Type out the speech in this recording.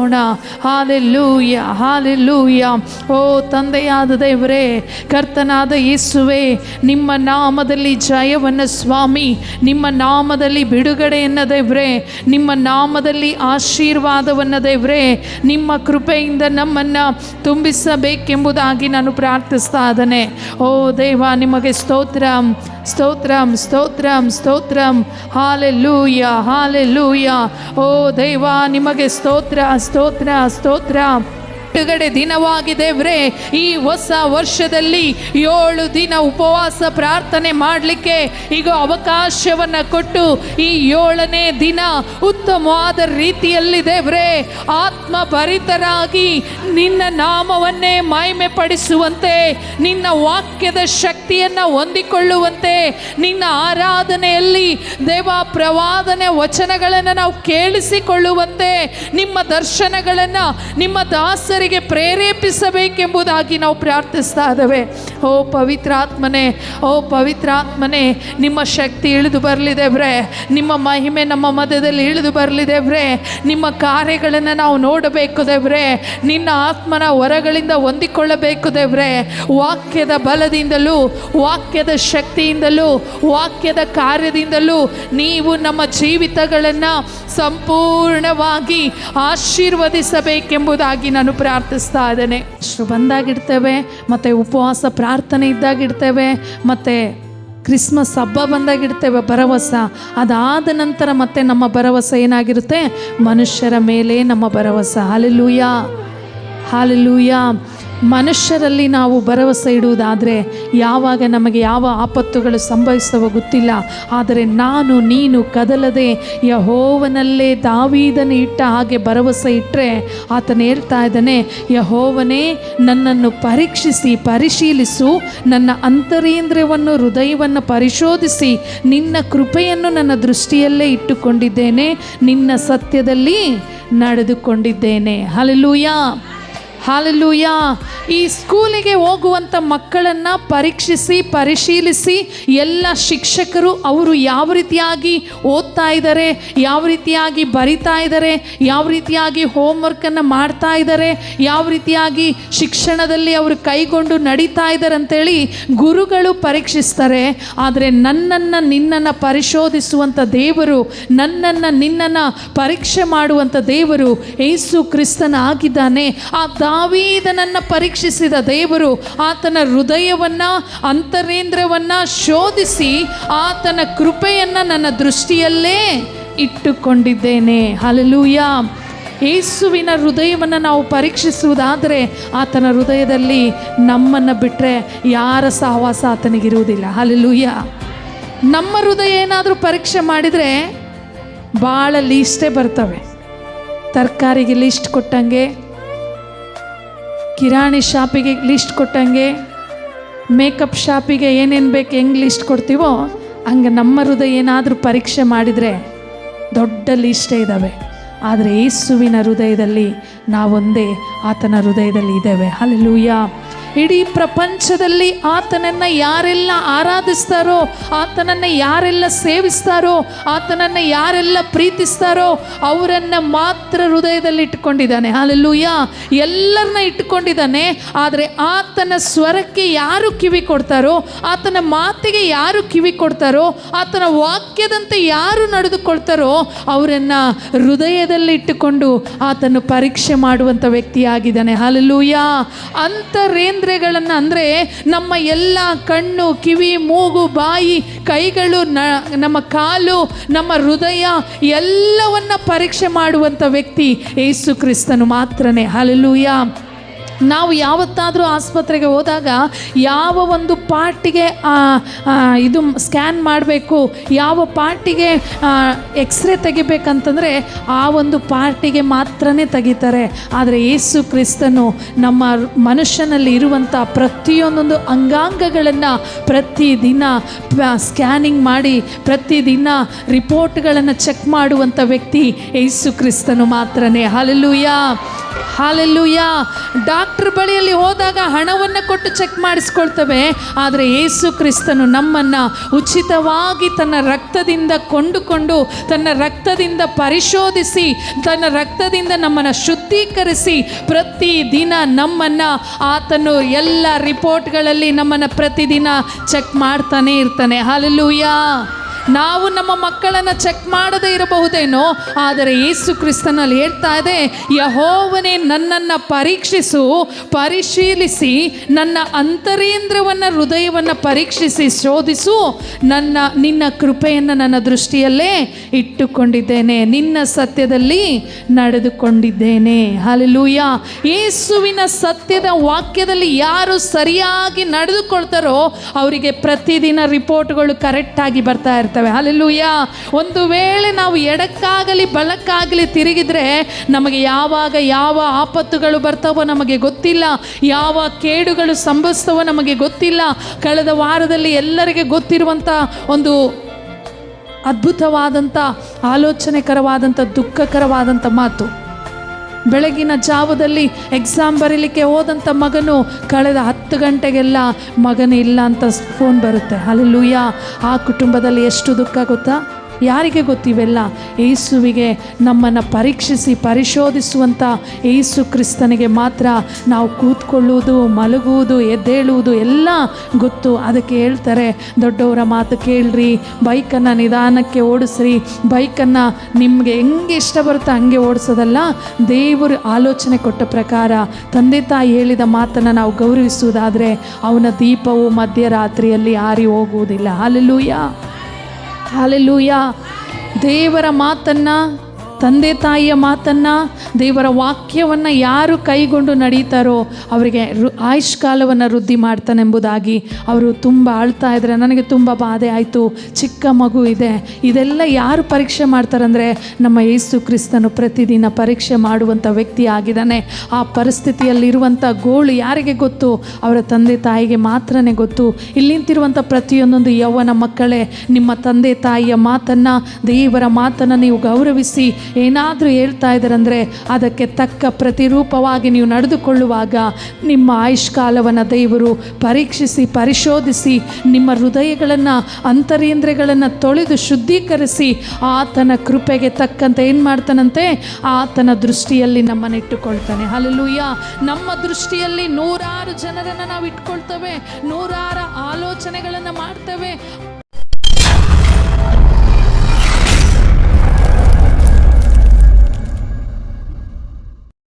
ಸ್ತೋತಿಸೋಣ. Hallelujah, hallelujah. ಓ ತಂದೆಯಾದ ದೇವರೇ, ಕರ್ತನಾದ ಯೇಸುವೇ, ನಿಮ್ಮ ನಾಮದಲ್ಲಿ ಜಯವನ್ನು ಸ್ವಾಮಿ, ನಿಮ್ಮ ನಾಮದಲ್ಲಿ ಬಿಡುಗಡೆಯನ್ನು ದೇವರೇ, ನಿಮ್ಮ ನಾಮದಲ್ಲಿ ಆಶೀರ್ವಾದವನ್ನು ದೇವರೇ, ನಿಮ್ಮ ಕೃಪೆಯಿಂದ ನಮ್ಮನ್ನು ತುಂಬಿಸಬೇಕೆಂಬುದಾಗಿ ನಾನು ಪ್ರಾರ್ಥಿಸ್ತಾ ಇದ್ದೇನೆ. ಓ ದೇವ, ನಿಮಗೆ ಸ್ತೋತ್ರಂ, ಸ್ತೋತ್ರಂ, ಸ್ತೋತ್ರಂ, ಸ್ತೋತ್ರಂ. Hallelujah, hallelujah. ಓ ದೇವ, ನಿಮಗೆ ಸ್ತೋತ್ರ, ಸ್ತೋತ್ರ, ಸ್ತೋತ್ರ. ಬಿಡುಗಡೆ ದಿನವಾಗಿ ದೇವರೇ, ಈ ಹೊಸ ವರ್ಷದಲ್ಲಿ 7 ದಿನ ಉಪವಾಸ ಪ್ರಾರ್ಥನೆ ಮಾಡಲಿಕ್ಕೆ ಈಗ ಅವಕಾಶವನ್ನು ಕೊಟ್ಟು, ಈ 7ನೇ ದಿನ ಉತ್ತಮವಾದ ರೀತಿಯಲ್ಲಿ ದೇವರೇ ಆತ್ಮಭರಿತರಾಗಿ ನಿನ್ನ ನಾಮವನ್ನೇ ಮಹಿಮೆ ಪಡಿಸುವಂತೆ, ನಿನ್ನ ವಾಕ್ಯದ ಶಕ್ತಿಯನ್ನು ಹೊಂದಿಕೊಳ್ಳುವಂತೆ, ನಿನ್ನ ಆರಾಧನೆಯಲ್ಲಿ ದೇವ ಪ್ರವಾದನೆ ವಚನಗಳನ್ನು ನಾವು ಕೇಳಿಸಿಕೊಳ್ಳುವಂತೆ, ನಿಮ್ಮ ದರ್ಶನಗಳನ್ನು ನಿಮ್ಮ ದಾಸರಿಗೆ ಪ್ರೇರೇಪಿಸಬೇಕೆಂಬುದಾಗಿ ನಾವು ಪ್ರಾರ್ಥಿಸ್ತಾ ಇದ್ದೇವೆ. ಓ ಪವಿತ್ರಾತ್ಮನೇ, ಓ ಪವಿತ್ರಾತ್ಮನೇ, ನಿಮ್ಮ ಶಕ್ತಿ ಇಳಿದು ಬರಲಿ ದೇವ್ರೆ, ನಿಮ್ಮ ಮಹಿಮೆ ನಮ್ಮ ಮಧ್ಯದಲ್ಲಿ ಇಳಿದು ಬರಲಿ ದೇವ್ರೆ, ನಿಮ್ಮ ಕಾರ್ಯಗಳನ್ನು ನಾವು ನೋಡಬೇಕು ದೇವ್ರೆ, ನಿನ್ನ ಆತ್ಮನ ಹೊರಗಳಿಂದ ಹೊಂದಿಕೊಳ್ಳಬೇಕು ದೇವ್ರೆ. ವಾಕ್ಯದ ಬಲದಿಂದಲೂ, ವಾಕ್ಯದ ಶಕ್ತಿಯಿಂದಲೂ, ವಾಕ್ಯದ ಕಾರ್ಯದಿಂದಲೂ ನೀವು ನಮ್ಮ ಜೀವಿತಗಳನ್ನು ಸಂಪೂರ್ಣವಾಗಿ ಆಶೀರ್ವದಿಸಬೇಕೆಂಬುದಾಗಿ ನಾನು ಪ್ರಾರ್ಥಿಸ್ತಾ ಇದ್ದೇನೆ. ಅಷ್ಟು ಬಂದಾಗಿರ್ತೇವೆ, ಮತ್ತು ಉಪವಾಸ ಪ್ರಾರ್ಥನೆ ಇದ್ದಾಗಿರ್ತೇವೆ, ಮತ್ತು ಕ್ರಿಸ್ಮಸ್ ಹಬ್ಬ ಬಂದಾಗಿರ್ತೇವೆ ಭರವಸೆ. ಅದಾದ ನಂತರ ಮತ್ತೆ ನಮ್ಮ ಭರವಸೆ ಏನಾಗಿರುತ್ತೆ? ಮನುಷ್ಯರ ಮೇಲೆ ನಮ್ಮ ಭರವಸೆ. Hallelujah, hallelujah. ಮನುಷ್ಯರಲ್ಲಿ ನಾವು ಭರವಸೆ ಇಡುವುದಾದರೆ ಯಾವಾಗ ನಮಗೆ ಯಾವ ಆಪತ್ತುಗಳು ಸಂಭವಿಸುವ ಗೊತ್ತಿಲ್ಲ. ಆದರೆ ನಾನು ನೀನು ಕದಲದೆ ಯೆಹೋವನಲ್ಲೇ ದಾವೀದನ ಇಟ್ಟ ಹಾಗೆ ಭರವಸೆ ಇಟ್ಟರೆ, ಆತನು ಹೇಳ್ತಾ ಇದ್ದಾನೆ, ಯೆಹೋವನೇ ನನ್ನನ್ನು ಪರೀಕ್ಷಿಸಿ ಪರಿಶೀಲಿಸು, ನನ್ನ ಅಂತರೇಂದ್ರಿಯವನ್ನು ಹೃದಯವನ್ನು ಪರಿಶೋಧಿಸಿ, ನಿನ್ನ ಕೃಪೆಯನ್ನು ನನ್ನ ದೃಷ್ಟಿಯಲ್ಲೇ ಇಟ್ಟುಕೊಂಡಿದ್ದೇನೆ, ನಿನ್ನ ಸತ್ಯದಲ್ಲಿ ನಡೆದುಕೊಂಡಿದ್ದೇನೆ. Hallelujah, hallelujah. ಈ ಸ್ಕೂಲಿಗೆ ಹೋಗುವಂಥ ಮಕ್ಕಳನ್ನು ಪರೀಕ್ಷಿಸಿ ಪರಿಶೀಲಿಸಿ, ಎಲ್ಲ ಶಿಕ್ಷಕರು ಅವರು ಯಾವ ರೀತಿಯಾಗಿ ಓದ್ತಾ ಇದ್ದಾರೆ, ಯಾವ ರೀತಿಯಾಗಿ ಬರಿತಾ ಇದ್ದಾರೆ, ಯಾವ ರೀತಿಯಾಗಿ ಹೋಮ್ವರ್ಕನ್ನು ಮಾಡ್ತಾ ಇದ್ದಾರೆ, ಯಾವ ರೀತಿಯಾಗಿ ಶಿಕ್ಷಣದಲ್ಲಿ ಅವರು ಕೈಗೊಂಡು ನಡೀತಾ ಇದ್ದಾರೆ ಅಂತೇಳಿ ಗುರುಗಳು ಪರೀಕ್ಷಿಸ್ತಾರೆ. ಆದರೆ ನನ್ನನ್ನು ನಿನ್ನನ್ನು ಪರಿಶೋಧಿಸುವಂಥ ದೇವರು, ನನ್ನನ್ನು ನಿನ್ನನ್ನು ಪರೀಕ್ಷೆ ಮಾಡುವಂಥ ದೇವರು ಯೇಸು ಕ್ರಿಸ್ತನ ಆಗಿದ್ದಾನೆ. ಆ ದಾವೀದನನ್ನು ಪರೀಕ್ಷಿಸಿದ ದೇವರು ಆತನ ಹೃದಯವನ್ನು ಅಂತರೇಂದ್ರವನ್ನು ಶೋಧಿಸಿ ಆತನ ಕೃಪೆಯನ್ನು ನನ್ನ ದೃಷ್ಟಿಯಲ್ಲೇ ಇಟ್ಟುಕೊಂಡಿದ್ದೇನೆ. ಹಲ್ಲೆಲೂಯಾ. ಯೇಸುವಿನ ಹೃದಯವನ್ನು ನಾವು ಪರೀಕ್ಷಿಸುವುದಾದರೆ ಆತನ ಹೃದಯದಲ್ಲಿ ನಮ್ಮನ್ನು ಬಿಟ್ಟರೆ ಯಾರ ಸಹವಾಸ ಆತನಿಗಿರುವುದಿಲ್ಲ. ಹಲ್ಲೆಲೂಯಾ. ನಮ್ಮ ಹೃದಯ ಏನಾದರೂ ಪರೀಕ್ಷೆ ಮಾಡಿದರೆ ಭಾಳ ಲೀಸ್ಟೇ ಬರ್ತವೆ. ತರಕಾರಿಗೆ ಲೀಸ್ಟ್ ಕೊಟ್ಟಂಗೆ, ಕಿರಾಣಿ ಶಾಪಿಗೆ ಲಿಸ್ಟ್ ಕೊಟ್ಟಂಗೆ, ಮೇಕಪ್ ಶಾಪಿಗೆ ಏನೇನು ಬೇಕು ಹೆಂಗೆ ಲಿಸ್ಟ್ ಕೊಡ್ತೀವೋ ಹಂಗೆ ನಮ್ಮ ಹೃದಯ ಏನಾದರೂ ಪರೀಕ್ಷೆ ಮಾಡಿದರೆ ದೊಡ್ಡ ಲಿಸ್ಟೇ ಇದ್ದಾವೆ. ಆದರೆ ಯೇಸುವಿನ ಹೃದಯದಲ್ಲಿ ನಾವೊಂದೇ ಆತನ ಹೃದಯದಲ್ಲಿ ಇದ್ದೇವೆ. ಹಲ್ಲೆಲೂಯಾ. ಇಡೀ ಪ್ರಪಂಚದಲ್ಲಿ ಆತನನ್ನು ಯಾರೆಲ್ಲ ಆರಾಧಿಸ್ತಾರೋ, ಆತನನ್ನು ಯಾರೆಲ್ಲ ಸೇವಿಸ್ತಾರೋ, ಆತನನ್ನು ಯಾರೆಲ್ಲ ಪ್ರೀತಿಸ್ತಾರೋ ಅವರನ್ನು ಮಾತ್ರ ಹೃದಯದಲ್ಲಿ ಇಟ್ಟುಕೊಂಡಿದ್ದಾನೆ. ಹಲ್ಲೆಲೂಯಾ. ಎಲ್ಲರನ್ನ ಇಟ್ಟುಕೊಂಡಿದ್ದಾನೆ. ಆದರೆ ಆತನ ಸ್ವರಕ್ಕೆ ಯಾರು ಕಿವಿ ಕೊಡ್ತಾರೋ, ಆತನ ಮಾತಿಗೆ ಯಾರು ಕಿವಿ ಕೊಡ್ತಾರೋ, ಆತನ ವಾಕ್ಯದಂತೆ ಯಾರು ನಡೆದುಕೊಳ್ತಾರೋ ಅವರನ್ನು ಹೃದಯದಲ್ಲಿ ಇಟ್ಟುಕೊಂಡು ಆತನು ಪರೀಕ್ಷೆ ಮಾಡುವಂಥ ವ್ಯಕ್ತಿಯಾಗಿದ್ದಾನೆ. ಹಲ್ಲೆಲೂಯಾ. ಅಂತರೇಂದ್ರಗಳನ್ನು ಅಂದರೆ ನಮ್ಮ ಎಲ್ಲ ಕಣ್ಣು, ಕಿವಿ, ಮೂಗು, ಬಾಯಿ, ಕೈಗಳು, ನಮ್ಮ ಕಾಲು, ನಮ್ಮ ಹೃದಯ ಎಲ್ಲವನ್ನ ಪರೀಕ್ಷೆ ಮಾಡುವಂಥ ವ್ಯಕ್ತಿ ಯೇಸು ಕ್ರಿಸ್ತನು ಮಾತ್ರನೇ. ಹಲ್ಲೆಲೂಯಾ. ನಾವು ಯಾವತ್ತಾದರೂ ಆಸ್ಪತ್ರೆಗೆ ಹೋದಾಗ ಯಾವ ಒಂದು ಪಾರ್ಟಿಗೆ ಇದು ಸ್ಕ್ಯಾನ್ ಮಾಡಬೇಕು, ಯಾವ ಪಾರ್ಟಿಗೆ ಎಕ್ಸ್ರೇ ತೆಗಿಬೇಕಂತಂದರೆ ಆ ಒಂದು ಪಾರ್ಟಿಗೆ ಮಾತ್ರನೇ ತೆಗಿತಾರೆ. ಆದರೆ ಯೇಸು ಕ್ರಿಸ್ತನು ನಮ್ಮ ಮನುಷ್ಯನಲ್ಲಿ ಇರುವಂಥ ಪ್ರತಿಯೊಂದೊಂದು ಅಂಗಾಂಗಗಳನ್ನು ಪ್ರತಿದಿನ ಸ್ಕ್ಯಾನಿಂಗ್ ಮಾಡಿ ಪ್ರತಿದಿನ ರಿಪೋರ್ಟ್ಗಳನ್ನು ಚೆಕ್ ಮಾಡುವಂಥ ವ್ಯಕ್ತಿ ಯೇಸು ಕ್ರಿಸ್ತನು ಮಾತ್ರನೇ. ಹಲ್ಲೆಲೂಯಾ. ಹಾಲೆಲೂಯ. ಡಾಕ್ಟರ್ ಬಳಿಯಲ್ಲಿ ಹೋದಾಗ ಹಣವನ್ನು ಕೊಟ್ಟು ಚೆಕ್ ಮಾಡಿಸ್ಕೊಳ್ತೇವೆ, ಆದರೆ ಯೇಸು ಕ್ರಿಸ್ತನು ನಮ್ಮನ್ನು ಉಚಿತವಾಗಿ ತನ್ನ ರಕ್ತದಿಂದ ಕೊಂಡುಕೊಂಡು, ತನ್ನ ರಕ್ತದಿಂದ ಪರಿಶೋಧಿಸಿ, ತನ್ನ ರಕ್ತದಿಂದ ನಮ್ಮನ್ನು ಶುದ್ಧೀಕರಿಸಿ, ಪ್ರತಿದಿನ ನಮ್ಮನ್ನು ಆತನು ಎಲ್ಲ ರಿಪೋರ್ಟ್ಗಳಲ್ಲಿ ನಮ್ಮನ್ನು ಪ್ರತಿದಿನ ಚೆಕ್ ಮಾಡ್ತಾನೆ ಇರ್ತಾನೆ. ಹಾಲೆಲೂಯ. ನಾವು ನಮ್ಮ ಮಕ್ಕಳನ್ನು ಚೆಕ್ ಮಾಡದೇ ಇರಬಹುದೇನೋ, ಆದರೆ ಯೇಸು ಕ್ರಿಸ್ತನಲ್ಲಿ ಹೇಳ್ತಾ ಇದೆ, ಯೆಹೋವನೇ ನನ್ನನ್ನು ಪರೀಕ್ಷಿಸು, ಪರಿಶೀಲಿಸಿ ನನ್ನ ಅಂತರೇಂದ್ರವನ್ನು, ಹೃದಯವನ್ನು ಪರೀಕ್ಷಿಸಿ ಶೋಧಿಸು, ನಿನ್ನ ಕೃಪೆಯನ್ನು ನನ್ನ ದೃಷ್ಟಿಯಲ್ಲೇ ಇಟ್ಟುಕೊಂಡಿದ್ದೇನೆ, ನಿನ್ನ ಸತ್ಯದಲ್ಲಿ ನಡೆದುಕೊಂಡಿದ್ದೇನೆ. ಹಲ್ಲೆಲೂಯ. ಯೇಸುವಿನ ಸತ್ಯದ ವಾಕ್ಯದಲ್ಲಿ ಯಾರು ಸರಿಯಾಗಿ ನಡೆದುಕೊಳ್ತಾರೋ ಅವರಿಗೆ ಪ್ರತಿದಿನ ರಿಪೋರ್ಟ್ಗಳು ಕರೆಕ್ಟಾಗಿ ಬರ್ತಾ ಇರ್ತವೆ. ಹಲ್ಲೆಲೂಯ. ಒಂದು ವೇಳೆ ನಾವು ಎಡಕ್ಕಾಗಲಿ ಬಲಕ್ಕಾಗಲಿ ತಿರುಗಿದ್ರೆ ನಮಗೆ ಯಾವಾಗ ಯಾವ ಆಪತ್ತುಗಳು ಬರ್ತಾವೋ ನಮಗೆ ಗೊತ್ತಿಲ್ಲ, ಯಾವ ಕೇಡುಗಳು ಸಂಭವಿಸ್ತವೋ ನಮಗೆ ಗೊತ್ತಿಲ್ಲ. ಕಳೆದ ವಾರದಲ್ಲಿ ಎಲ್ಲರಿಗೆ ಗೊತ್ತಿರುವಂಥ ಒಂದು ಅದ್ಭುತವಾದಂಥ, ಆಲೋಚನೆಕರವಾದಂಥ, ದುಃಖಕರವಾದಂಥ ಮಾತು. ಬೆಳಗಿನ ಜಾವದಲ್ಲಿ ಎಕ್ಸಾಮ್ ಬರೀಲಿಕ್ಕೆ ಹೋದಂಥ ಮಗನು ಕಳೆದ 10 ಗಂಟೆಗೆಲ್ಲ ಮಗನೇ ಇಲ್ಲ ಅಂತ ಫೋನ್ ಬರುತ್ತೆ. ಹಲ್ಲೆಲೂಯ. ಆ ಕುಟುಂಬದಲ್ಲಿ ಎಷ್ಟು ದುಃಖ ಗೊತ್ತಾ? ಯಾರಿಗೆ ಗೊತ್ತಿವೆಲ್ಲ? ಯೇಸುವಿಗೆ ನಮ್ಮನ್ನು ಪರೀಕ್ಷಿಸಿ ಪರಿಶೋಧಿಸುವಂಥ ಯೇಸು ಕ್ರಿಸ್ತನಿಗೆ ಮಾತ್ರ ನಾವು ಕೂತ್ಕೊಳ್ಳುವುದು, ಮಲಗುವುದು, ಎದ್ದೇಳುವುದು ಎಲ್ಲ ಗೊತ್ತು. ಅದಕ್ಕೆ ಹೇಳ್ತಾರೆ, ದೊಡ್ಡವರ ಮಾತು ಕೇಳ್ರಿ, ಬೈಕನ್ನು ನಿಧಾನಕ್ಕೆ ಓಡಿಸ್ರಿ, ಬೈಕನ್ನು ನಿಮಗೆ ಹೆಂಗೆ ಇಷ್ಟ ಬರುತ್ತೋ ಹಂಗೆ ಓಡಿಸೋದಲ್ಲ, ದೇವರು ಆಲೋಚನೆ ಕೊಟ್ಟ ಪ್ರಕಾರ ತಂದೆ ತಾಯಿ ಹೇಳಿದ ಮಾತನ್ನು ನಾವು ಗೌರವಿಸುವುದಾದರೆ ಅವನ ದೀಪವು ಮಧ್ಯರಾತ್ರಿಯಲ್ಲಿ ಆರಿ ಹೋಗುವುದಿಲ್ಲ. ಹಲ್ಲೆಲೂಯ. ಹಲ್ಲೆಲೂಯ. ದೇವರ ಮಾತನ್ನು, ತಂದೆ ತಾಯಿಯ ಮಾತನ್ನು, ದೇವರ ವಾಕ್ಯವನ್ನು ಯಾರು ಕೈಗೊಂಡು ನಡೀತಾರೋ ಅವರಿಗೆ ಆಯುಷ್ಕಾಲವನ್ನು ವೃದ್ಧಿ ಮಾಡ್ತಾನೆಂಬುದಾಗಿ ಅವರು ತುಂಬ ಅಳ್ತಾ ಇದ್ದಾರೆ. ನನಗೆ ತುಂಬ ಬಾಧೆ ಆಯಿತು, ಚಿಕ್ಕ ಮಗು ಇದೆ. ಇದೆಲ್ಲ ಯಾರು ಪರೀಕ್ಷೆ ಮಾಡ್ತಾರಂದರೆ ನಮ್ಮ ಯೇಸು ಕ್ರಿಸ್ತನು ಪ್ರತಿದಿನ ಪರೀಕ್ಷೆ ಮಾಡುವಂಥ ವ್ಯಕ್ತಿ ಆಗಿದ್ದಾನೆ. ಆ ಪರಿಸ್ಥಿತಿಯಲ್ಲಿರುವಂಥ ಗೋಳು ಯಾರಿಗೆ ಗೊತ್ತು? ಅವರ ತಂದೆ ತಾಯಿಗೆ ಮಾತ್ರನೇ ಗೊತ್ತು. ಇಲ್ಲಿ ನಿಂತಿರುವಂಥ ಪ್ರತಿಯೊಂದೊಂದು ಯೌವನ ಮಕ್ಕಳೇ, ನಿಮ್ಮ ತಂದೆ ತಾಯಿಯ ಮಾತನ್ನು, ದೇವರ ಮಾತನ್ನು ನೀವು ಗೌರವಿಸಿ ಏನಾದರೂ ಹೇಳ್ತಾ ಇದ್ದಾರಂದರೆ ಅದಕ್ಕೆ ತಕ್ಕ ಪ್ರತಿರೂಪವಾಗಿ ನೀವು ನಡೆದುಕೊಳ್ಳುವಾಗ ನಿಮ್ಮ ಆಯುಷ್ಕಾಲವನ್ನು ದೇವರು ಪರೀಕ್ಷಿಸಿ ಪರಿಶೋಧಿಸಿ ನಿಮ್ಮ ಹೃದಯಗಳನ್ನು, ಅಂತರೇಂದ್ರಿಯಗಳನ್ನು ತೊಳೆದು ಶುದ್ಧೀಕರಿಸಿ ಆತನ ಕೃಪೆಗೆ ತಕ್ಕಂತೆ ಏನು ಮಾಡ್ತಾನಂತೆ? ಆತನ ದೃಷ್ಟಿಯಲ್ಲಿ ನಮ್ಮನ್ನು ಇಟ್ಟುಕೊಳ್ತಾನೆ. ಹಲ್ಲೆಲೂಯ. ನಮ್ಮ ದೃಷ್ಟಿಯಲ್ಲಿ 100 ಜನರನ್ನು ನಾವು ಇಟ್ಕೊಳ್ತೇವೆ, 100 ಆಲೋಚನೆಗಳನ್ನು ಮಾಡ್ತೇವೆ.